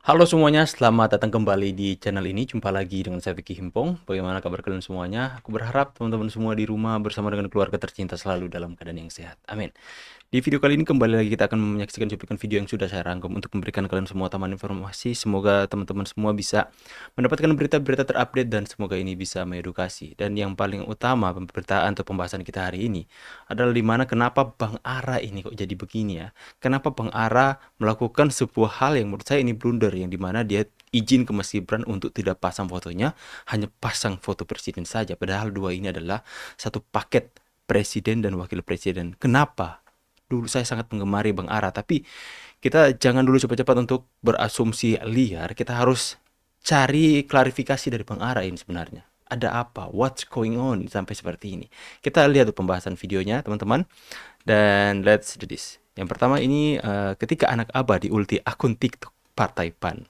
Halo semuanya, selamat datang kembali di channel ini. Jumpa lagi dengan saya Vicky Himpong. Bagaimana kabar kalian semuanya? Aku berharap teman-teman semua di rumah bersama dengan keluarga tercinta selalu dalam keadaan yang sehat. Amin. Di video kali ini kembali lagi kita akan menyaksikan cuplikan video yang sudah saya rangkum untuk memberikan kalian semua tambahan informasi. Semoga teman-teman semua bisa mendapatkan berita-berita terupdate dan semoga ini bisa mengedukasi. Dan yang paling utama pemberitaan atau pembahasan kita hari ini adalah dimana kenapa Bang Ara ini kok jadi begini ya. Kenapa Bang Ara melakukan sebuah hal yang menurut saya ini blunder yang dimana dia izin ke Mas Gibran untuk tidak pasang fotonya, hanya pasang foto presiden saja. Padahal dua ini adalah satu paket presiden dan wakil presiden. Kenapa? Dulu saya sangat menggemari Bang Ara, tapi kita jangan dulu cepat-cepat untuk berasumsi liar. Kita harus cari klarifikasi dari Bang Ara ini sebenarnya. Ada apa? What's going on sampai seperti ini? Kita lihat tuh pembahasan videonya, teman-teman. Dan let's do this. Yang pertama ini ketika anak Abah diulti akun TikTok Partai PAN.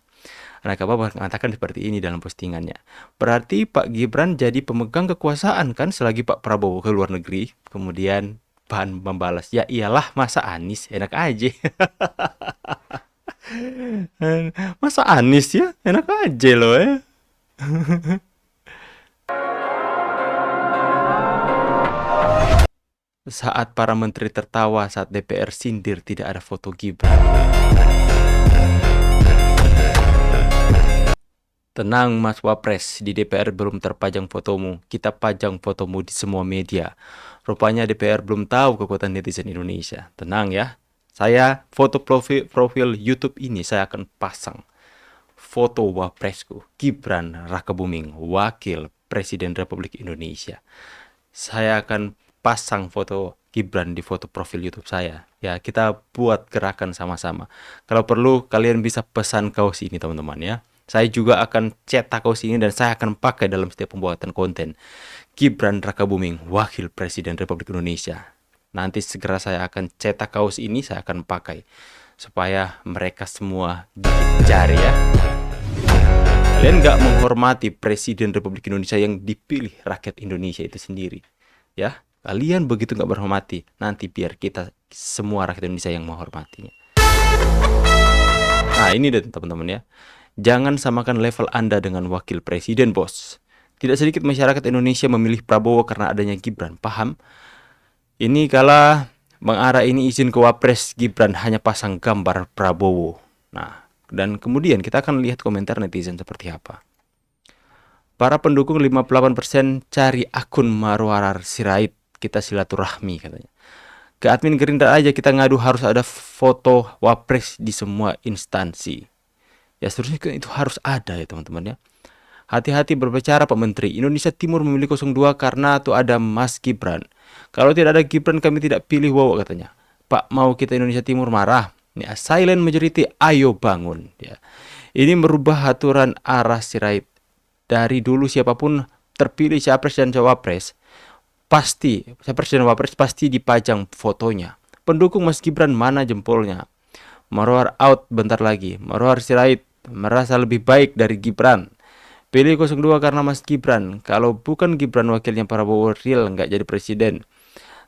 Anak Abah mengatakan seperti ini dalam postingannya. Berarti Pak Gibran jadi pemegang kekuasaan kan selagi Pak Prabowo ke luar negeri. Kemudian PAN membalas, ya iyalah masa Anies, enak aja. Masa Anies ya, enak aja loh ya. Saat para menteri tertawa saat DPR sindir tidak ada foto Gibran. Tenang Mas Wapres, di DPR belum terpajang fotomu. Kita pajang fotomu di semua media. Rupanya DPR belum tahu kekuatan netizen Indonesia. Tenang ya. Saya foto profil YouTube ini saya akan pasang foto Wapresku, Gibran Rakebuming, Wakil Presiden Republik Indonesia. Saya akan pasang foto Gibran di foto profil YouTube saya. Ya, kita buat gerakan sama-sama. Kalau perlu kalian bisa pesan kaos ini teman-teman ya. Saya juga akan cetak kaos ini dan saya akan pakai dalam setiap pembuatan konten. Gibran Rakebuming, Wakil Presiden Republik Indonesia. Nanti segera saya akan cetak kaos ini, saya akan pakai. Supaya mereka semua gigit jari ya. Kalian nggak menghormati Presiden Republik Indonesia yang dipilih rakyat Indonesia itu sendiri. Ya, kalian begitu nggak berhormati. Nanti biar kita semua rakyat Indonesia yang menghormatinya. Nah ini deh teman-teman ya. Jangan samakan level Anda dengan wakil presiden, bos. Tidak sedikit masyarakat Indonesia memilih Prabowo karena adanya Gibran. Paham? Ini kala Bang Ara ini izin ke Wapres Gibran hanya pasang gambar Prabowo. Nah, dan kemudian kita akan lihat komentar netizen seperti apa. Para pendukung 58% cari akun Marwarar Sirait. Kita silaturahmi katanya. Ke admin Gerindra aja kita ngadu harus ada foto Wapres di semua instansi. Ya seterusnya itu harus ada ya teman-teman ya. Hati-hati berbicara Pak Menteri. Indonesia Timur memilih 02 karena tuh ada Mas Gibran. Kalau tidak ada Gibran kami tidak pilih Wowo katanya. Pak mau kita Indonesia Timur marah. Ya, silent majority ayo bangun ya. Ini merubah aturan arah sirait. Dari dulu siapapun terpilih capres dan cawapres pasti capres dan wapres pasti dipajang fotonya. Pendukung Mas Gibran mana jempolnya? Marwar out bentar lagi. Marwar Sirait merasa lebih baik dari Gibran. Pilih 02 karena Mas Gibran. Kalau bukan Gibran wakilnya Prabowo real nggak jadi presiden.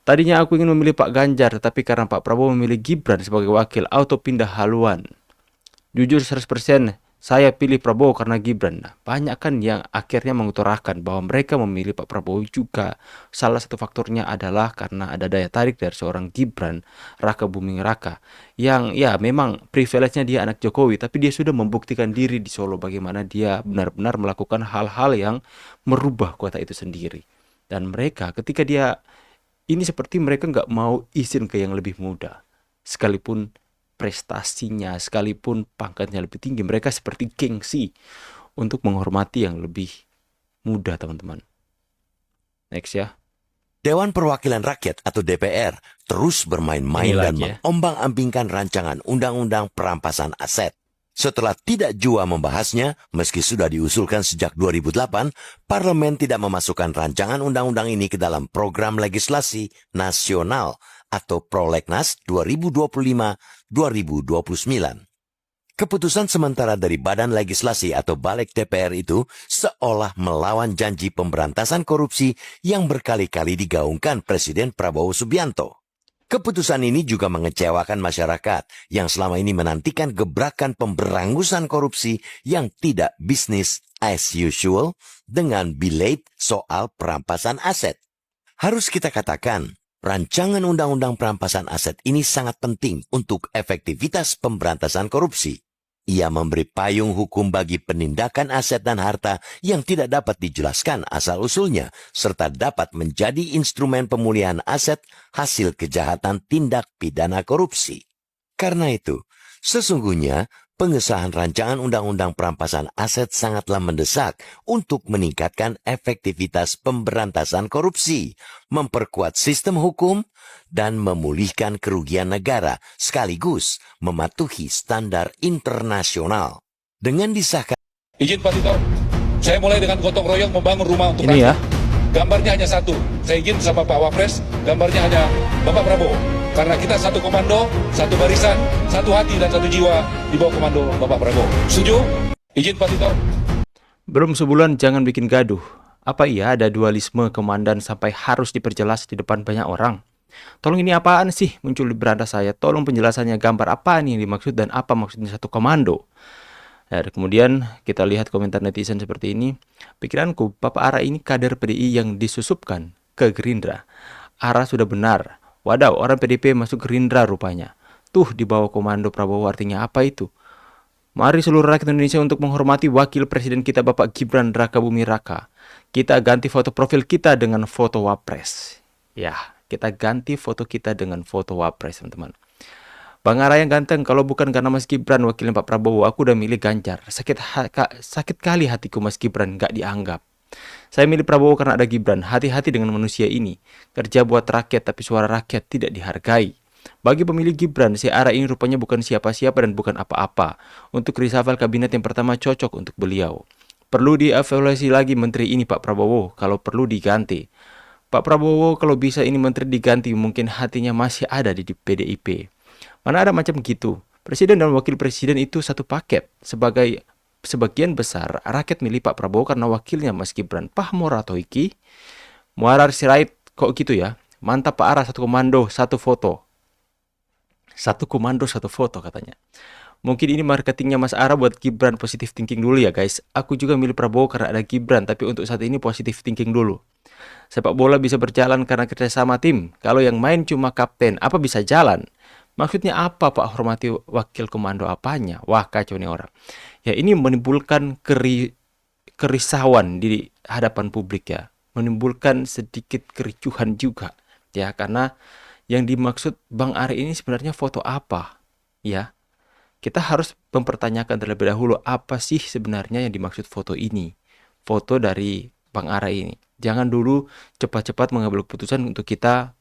Tadinya aku ingin memilih Pak Ganjar, tapi karena Pak Prabowo memilih Gibran sebagai wakil, auto pindah haluan. Jujur 100%, saya pilih Prabowo karena Gibran. Nah, banyak kan yang akhirnya mengutarakan bahwa mereka memilih Pak Prabowo juga. Salah satu faktornya adalah karena ada daya tarik dari seorang Gibran Raka Buming Raka. Yang ya memang privilege-nya dia anak Jokowi, tapi dia sudah membuktikan diri di Solo bagaimana dia benar-benar melakukan hal-hal yang merubah kota itu sendiri. Dan mereka ketika dia ini seperti mereka nggak mau izin ke yang lebih muda. Sekalipun prestasinya, sekalipun pangkatnya lebih tinggi, mereka seperti gengsi untuk menghormati yang lebih muda, teman-teman. Next ya. Dewan Perwakilan Rakyat atau DPR terus bermain-main Ini dan lagi ya. mengombang-ambingkan rancangan undang-undang perampasan aset. Setelah tidak jua membahasnya, meski sudah diusulkan sejak 2008, parlemen tidak memasukkan rancangan undang-undang ini ke dalam program legislasi nasional atau Prolegnas 2025-2029. Keputusan sementara dari Badan Legislasi atau Balik DPR itu seolah melawan janji pemberantasan korupsi yang berkali-kali digaungkan Presiden Prabowo Subianto. Keputusan ini juga mengecewakan masyarakat yang selama ini menantikan gebrakan pemberangusan korupsi yang tidak bisnis as usual dengan belate soal perampasan aset. Harus kita katakan, rancangan undang-undang perampasan aset ini sangat penting untuk efektivitas pemberantasan korupsi. Ia memberi payung hukum bagi penindakan aset dan harta yang tidak dapat dijelaskan asal-usulnya, serta dapat menjadi instrumen pemulihan aset hasil kejahatan tindak pidana korupsi. Karena itu, sesungguhnya pengesahan rancangan undang-undang perampasan aset sangatlah mendesak untuk meningkatkan efektivitas pemberantasan korupsi, memperkuat sistem hukum, dan memulihkan kerugian negara sekaligus mematuhi standar internasional. Dengan disahkan Izin Pak Tito, saya mulai dengan gotong royong membangun rumah untuk Ini ya. rakyat. Gambarnya hanya satu. Saya izin sama Pak Wapres, gambarnya hanya Bapak Prabowo. Karena kita satu komando, satu barisan, satu hati dan satu jiwa di bawah komando Bapak Prabowo. Setuju? Izin Pak Tito. Belum sebulan jangan bikin gaduh. Apa iya ada dualisme komandan sampai harus diperjelas di depan banyak orang? Tolong ini apaan sih muncul di beranda saya? Tolong penjelasannya, gambar apa nih yang dimaksud dan apa maksudnya satu komando? Ya, kemudian kita lihat komentar netizen seperti ini. Pikiranku, Bapak Ara ini kader PDI yang disusupkan ke Gerindra. Ara sudah benar. Wadaw, orang PDIP masuk Gerindra rupanya. Tuh di bawah komando Prabowo artinya apa itu? Mari seluruh rakyat Indonesia untuk menghormati wakil presiden kita Bapak Gibran Rakabuming Raka. Kita ganti foto profil kita dengan foto Wapres. Ya, kita ganti foto kita dengan foto Wapres, teman-teman. Bang Ara yang ganteng, kalau bukan karena Mas Gibran wakilnya Pak Prabowo, aku udah milih Ganjar. Sakit kali hatiku Mas Gibran gak dianggap. Saya milih Prabowo karena ada Gibran. Hati-hati dengan manusia ini. Kerja buat rakyat tapi suara rakyat tidak dihargai. Bagi pemilih Gibran, si Ara ini rupanya bukan siapa-siapa dan bukan apa-apa. Untuk reshuffle kabinet yang pertama cocok untuk beliau. Perlu dievaluasi lagi menteri ini Pak Prabowo, kalau perlu diganti. Pak Prabowo kalau bisa ini menteri diganti, mungkin hatinya masih ada di PDIP. Mana ada macam gitu. Presiden dan wakil presiden itu satu paket. Sebagian besar rakyat milih Pak Prabowo karena wakilnya Mas Gibran. Paham ora toh iki? Muarar sirait kok gitu ya. Mantap Pak Ara, satu komando, satu foto. Satu komando, satu foto katanya. Mungkin ini marketingnya Mas Ara buat Gibran, positive thinking dulu ya guys. Aku juga milih Prabowo karena ada Gibran, tapi untuk saat ini positive thinking dulu. Sepak bola bisa berjalan karena kerjasama tim. Kalau yang main cuma kapten, apa bisa jalan? Maksudnya apa Pak hormati wakil komando apanya? Wah kacau nih orang. Ya ini menimbulkan kerisauan di hadapan publik ya. Menimbulkan sedikit kericuhan juga. Ya karena yang dimaksud Bang Ari ini sebenarnya foto apa? Ya. Kita harus mempertanyakan terlebih dahulu apa sih sebenarnya yang dimaksud foto ini. Foto dari Bang Ara ini. Jangan dulu cepat-cepat mengambil keputusan untuk kita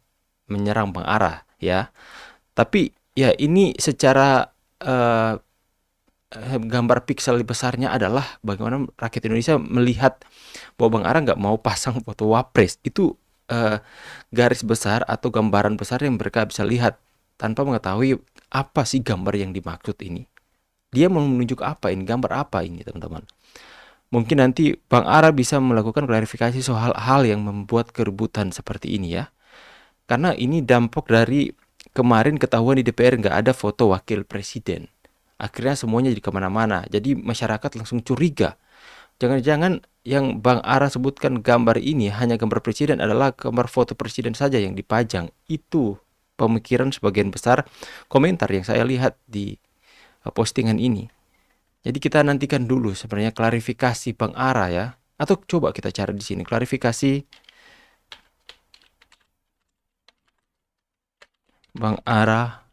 menyerang Bang Ara ya. Tapi ya ini secara gambar piksel besarnya adalah bagaimana rakyat Indonesia melihat bahwa Bang Ara nggak mau pasang foto Wapres. Itu garis besar atau gambaran besar yang mereka bisa lihat tanpa mengetahui apa sih gambar yang dimaksud ini. Dia mau menunjuk apa ini, gambar apa ini teman-teman. Mungkin nanti Bang Ara bisa melakukan klarifikasi soal hal yang membuat keributan seperti ini ya. Karena ini dampak dari kemarin ketahuan di DPR nggak ada foto wakil presiden. Akhirnya semuanya jadi kemana-mana. Jadi masyarakat langsung curiga. Jangan-jangan yang Bang Ara sebutkan gambar ini hanya gambar presiden adalah gambar foto presiden saja yang dipajang. Itu pemikiran sebagian besar komentar yang saya lihat di postingan ini. Jadi kita nantikan dulu sebenarnya klarifikasi Bang Ara ya. Atau coba kita cari di sini klarifikasi Bang Ara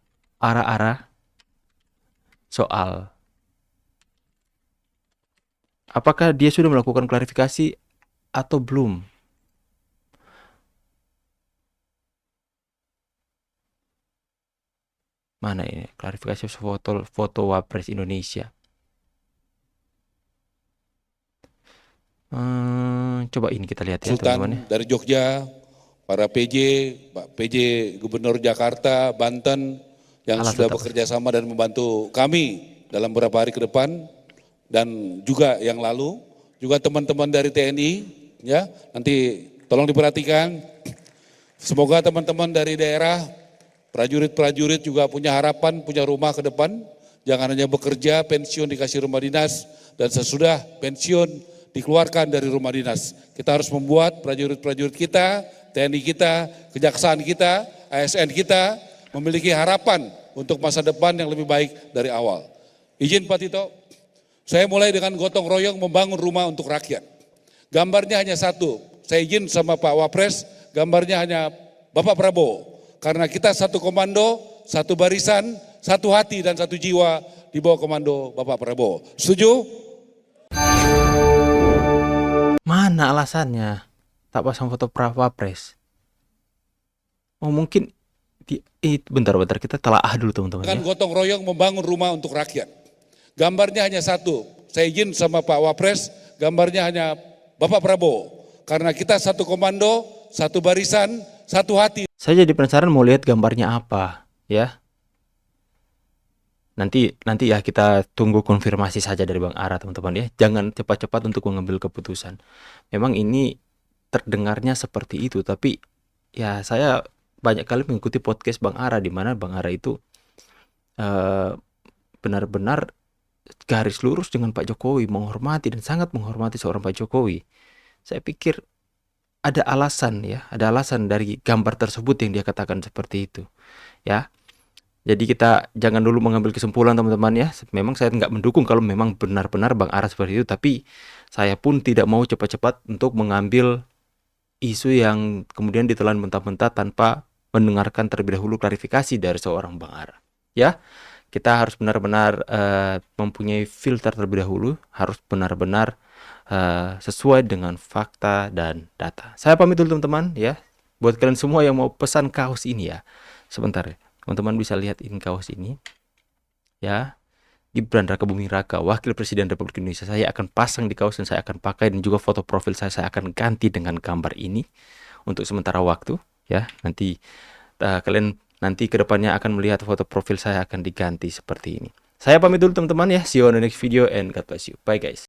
soal apakah dia sudah melakukan klarifikasi atau belum? Mana ini klarifikasi foto Wapres Indonesia? Coba ini kita lihat ya Sultan teman-teman ya. dari Jogja, para PJ, Pak PJ Gubernur Jakarta, Banten, yang Alah, sudah tetap. bekerja sama dan membantu kami dalam beberapa hari ke depan, dan juga yang lalu, juga teman-teman dari TNI, ya nanti tolong diperhatikan. Semoga teman-teman dari daerah Prajurit-prajurit juga punya harapan, punya rumah ke depan. Jangan hanya bekerja, pensiun dikasih rumah dinas, dan sesudah pensiun dikeluarkan dari rumah dinas. Kita harus membuat prajurit-prajurit kita, TNI kita, kejaksaan kita, ASN kita memiliki harapan untuk masa depan yang lebih baik dari awal. Izin Pak Tito, saya mulai dengan gotong royong membangun rumah untuk rakyat. Gambarnya hanya satu, saya izin sama Pak Wapres, gambarnya hanya Bapak Prabowo. Karena kita satu komando, satu barisan, satu hati dan satu jiwa di bawah komando Bapak Prabowo. Setuju? Mana alasannya tak pasang foto Wapres? Oh mungkin bentar kita telaah dulu teman-teman Dengan ya. gotong royong membangun rumah untuk rakyat. Gambarnya hanya satu, saya izin sama Pak Wapres, gambarnya hanya Bapak Prabowo. Karena kita satu komando, satu barisan, satu hati. Saya jadi penasaran mau lihat gambarnya apa ya. Nanti ya kita tunggu konfirmasi saja dari Bang Ara teman-teman ya. Jangan cepat-cepat untuk mengambil keputusan. Memang ini terdengarnya seperti itu, tapi ya saya banyak kali mengikuti podcast Bang Ara di mana Bang Ara itu benar-benar garis lurus dengan Pak Jokowi, menghormati dan sangat menghormati seorang Pak Jokowi. Saya pikir ada alasan ya, ada alasan dari gambar tersebut yang dia katakan seperti itu ya. Jadi kita jangan dulu mengambil kesimpulan teman-teman ya. Memang saya nggak mendukung kalau memang benar-benar Bang Ara seperti itu, tapi saya pun tidak mau cepat-cepat untuk mengambil isu yang kemudian ditelan mentah-mentah tanpa mendengarkan terlebih dahulu klarifikasi dari seorang Bang Ara ya. Kita harus benar-benar mempunyai filter terlebih dahulu, harus benar-benar sesuai dengan fakta dan data. Saya pamit dulu teman-teman ya. Buat kalian semua yang mau pesan kaos ini ya, sebentar ya, teman-teman bisa lihat ini kaos ini ya. Gibran Raka Buming Raka, Wakil Presiden Republik Indonesia. Saya akan pasang di kaos dan saya akan pakai, dan juga foto profil saya akan ganti dengan gambar ini untuk sementara waktu ya. Nanti kalian nanti kedepannya akan melihat foto profil saya akan diganti seperti ini. Saya pamit dulu teman-teman ya. See you on the next video and God bless you. Bye guys.